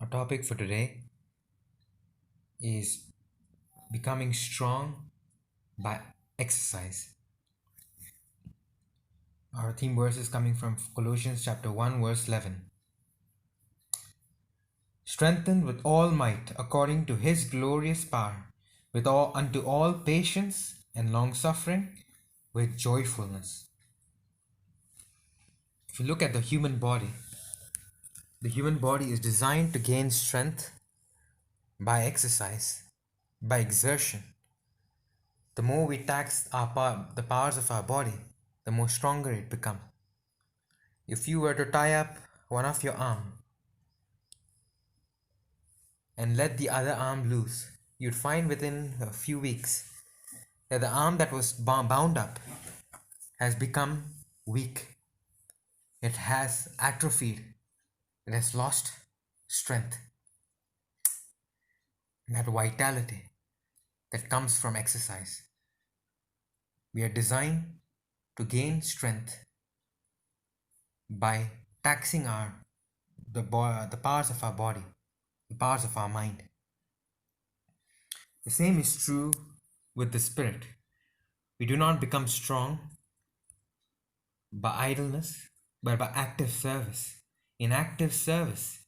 Our topic for today is becoming strong by exercise. Our theme verse is coming from Colossians chapter 1 verse 11. Strengthened with all might according to his glorious power, with all unto all patience and long suffering with joyfulness. If you look at the human body is designed to gain strength by exercise, by exertion. The more we tax the powers of our body, the more stronger it becomes. If you were to tie up one of your arm and let the other arm loose, you'd find within a few weeks that the arm that was bound up has become weak. It has atrophied. It has lost strength. And that vitality that comes from exercise. We are designed to gain strength by taxing the powers of our body, the powers of our mind. The same is true with the spirit. We do not become strong by idleness, but by active service. In active service,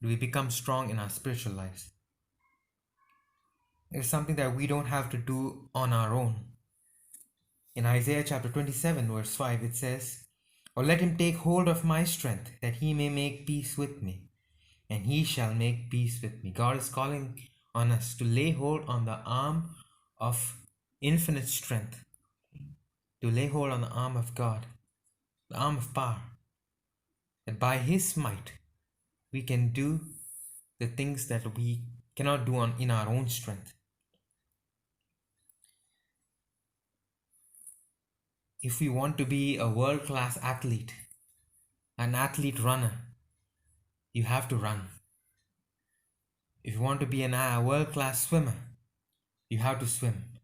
do we become strong in our spiritual lives. It's something that we don't have to do on our own. In Isaiah chapter 27, verse 5, it says, "Or let him take hold of my strength, that he may make peace with me, and he shall make peace with me." God is calling on us to lay hold on the arm of infinite strength, to lay hold on the arm of God, the arm of power, that by his might we can do the things that we cannot do in our own strength. If we want to be a world-class athlete, an athlete runner, you have to run. If you want to be a world-class swimmer, you have to swim.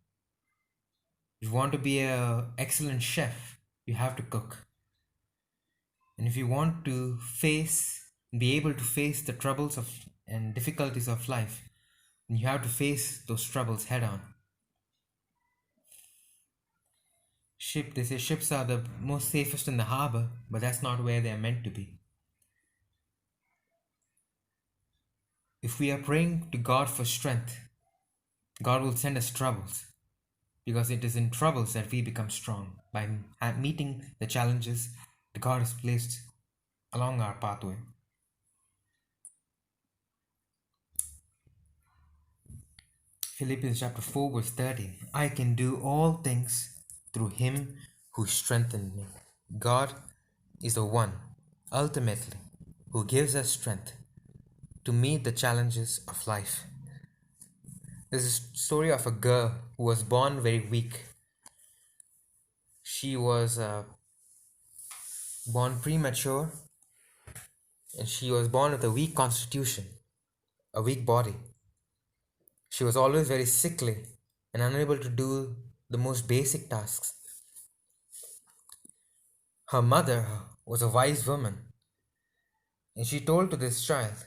If you want to be an excellent chef, you have to cook. And if you want to be able to face the troubles and difficulties of life, you have to face those troubles head on. They say ships are the most safest in the harbor, but that's not where they're meant to be. If we are praying to God for strength, God will send us troubles, because it is in troubles that we become strong, by meeting the challenges that God has placed along our pathway. Philippians chapter 4 verse 13. I can do all things through him who strengthened me. God is the one, ultimately, who gives us strength to meet the challenges of life. There's a story of a girl who was born very weak. She was born premature, and she was born with a weak constitution, a weak body. She was always very sickly and unable to do the most basic tasks. Her mother was a wise woman, and she told to this child,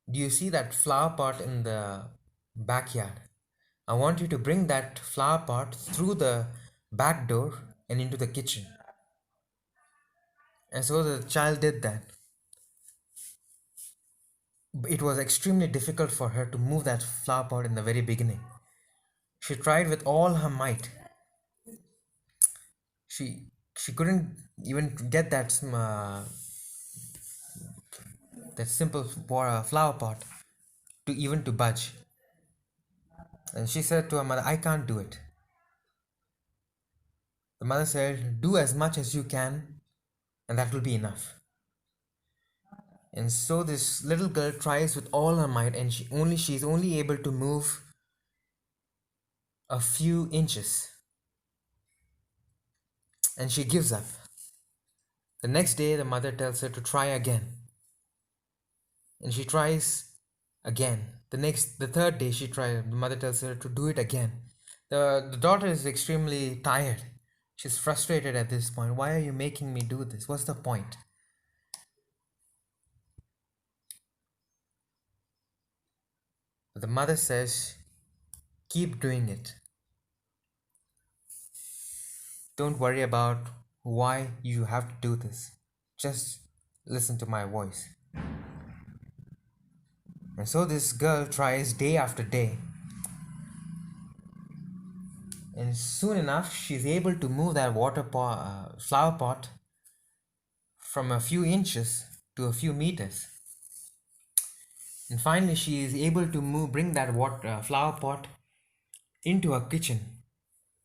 "Do you see that flower pot in the backyard? I want you to bring that flower pot through the back door and into the kitchen." And so the child did that. It was extremely difficult for her to move that flower pot in the very beginning. She tried with all her might. She couldn't even get that simple flower pot to budge. And she said to her mother, "I can't do it." The mother said, "Do as much as you can, and that will be enough." And so this little girl tries with all her might, and she's only able to move a few inches, and she gives up. The next day, the mother tells her to try again, and she tries again. The third day the mother tells her to do it again. The daughter is extremely tired. She's frustrated at this point. "Why are you making me do this? What's the point?" The mother says, keep doing it. Don't worry about why you have to do this. Just listen to my voice. And so this girl tries day after day. And soon enough, she's able to move that flower pot from a few inches to a few meters. And finally, she is able to bring that flower pot into her kitchen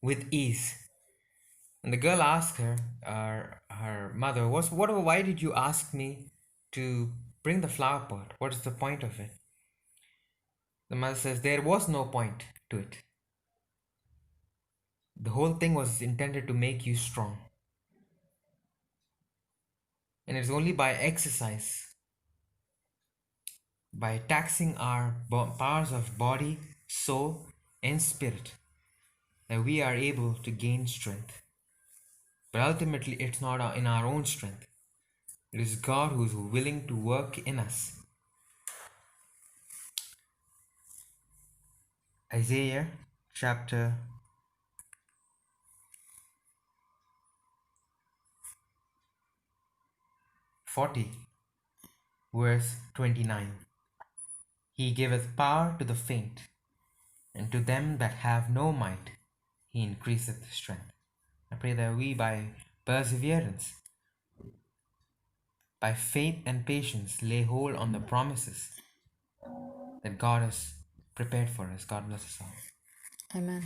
with ease. And the girl asked her mother, why did you ask me to bring the flower pot? What is the point of it? The mother says, there was no point to it. The whole thing was intended to make you strong. And it's only by exercise, by taxing our powers of body, soul, and spirit, that we are able to gain strength. But ultimately, it's not in our own strength. It is God who is willing to work in us. Isaiah chapter 40, verse 29. He giveth power to the faint, and to them that have no might, he increaseth strength. I pray that we, by perseverance, by faith and patience, lay hold on the promises that God has prepared for us. God bless us all. Amen.